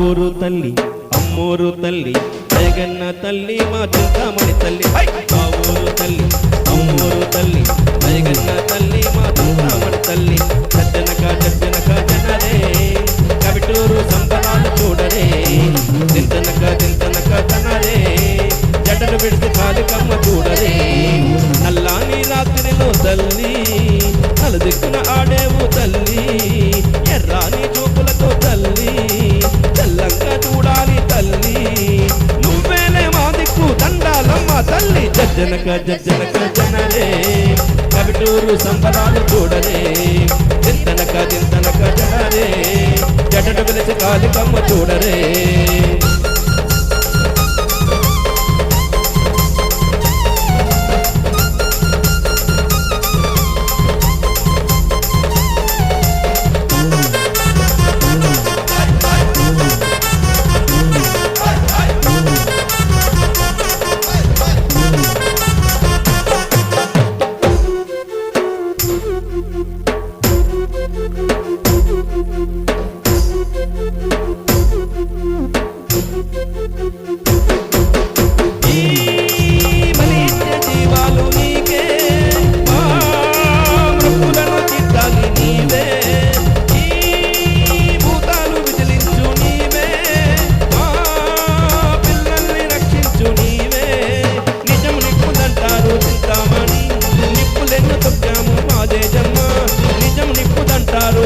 ఊరు తల్లి అమ్మూరు తల్లి జగన్న తల్లి మా చింతామణి తల్లి మా ఊరు తల్లి అమ్మూరు తల్లి జగన్న తల్లి మా చింతామణి తల్లి సజ్జనక సజ్జనక జనరే కవిటూరు సంబరాలు చూడరే చింతనక చింతనక తనరే జడలు విడిసి కాలికమ్మ చూడరే నల్లాని రాత్రిలో తల్లి నలుదిక్కున ఆడేవు తల్లి ఎర్రాని చూపులతో తల్లి తెల్లంగా చూడాలి తల్లి నువ్వేలే మా దిక్కు దండాలమ్మ తల్లి జజ్జనక జజ్జనక జనరే కవిటూరు సంబరాలు చూడరే చింతనక చింతనక జనరే జడడు వెలిసి కాలికమ్మ చూడరే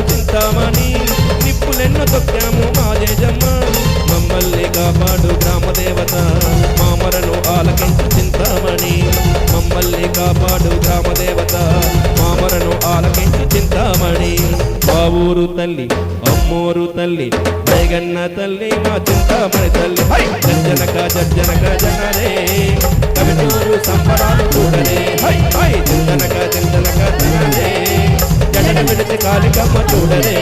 చింతామణి నిప్పులెన్నో తొక్కాము మాజేజమ్మ మమ్మల్ని కాపాడు గ్రామదేవత మామరను ఆలకించు చింతామణి మమ్మల్ని కాపాడు గ్రామదేవత మామరను ఆలకించు చింతామణి మా ఊరు తల్లి అమ్మూరు తల్లి జగన్న తల్లి మా చింతామణి తల్లి జజ్జనక జజ్జనక జనరే కవిటూరు సంబరాలు చూడరే చింతనక చింతనక జనరే జడలు విడిచి కాలికమ్మ చూడరే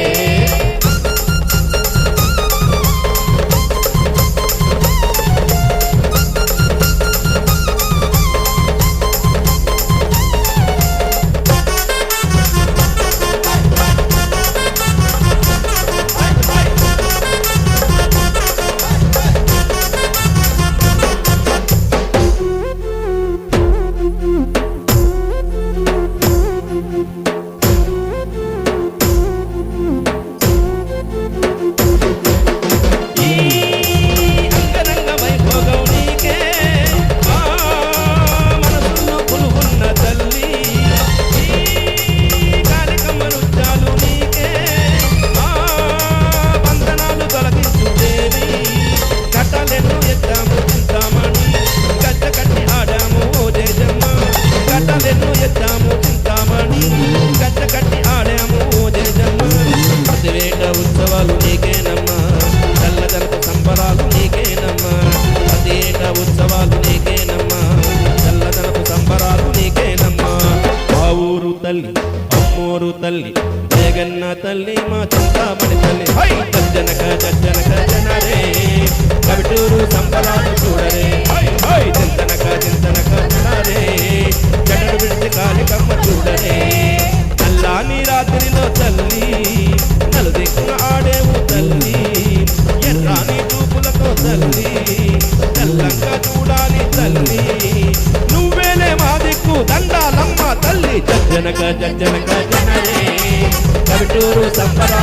ఉత్సవాలు నీకేనమ్మా చల్లదనపు సంబరాలు నీకేనమ్మా ప్రత్యేక ఉత్సవాలు నీకేనమ్మా చల్లదనపు సంబరాలు నీకేనమ్మా మా ఊరు తల్లి అమ్మూరు తల్లి జగన్న తల్లి మా చింతామణి తల్లి జజ్జనక జజ్జనక జనరే కవిటూరు సంబరాలు చూడరే చింతనక చింతనక జనరే జడలు విడిచి కాలికమ్మ చూడరే నల్లాని రాత్రిలో తల్లి నలుదిక్కున ఆడేవు తల్లి ఎర్రాని చూపులతో తల్లి తెల్లంగా చూడాలి తల్లి నువ్వేలే మా దిక్కు దండాలమ్మ తల్లి జజ్జనక జజ్జనక జనరే కవిటూరు సంబరా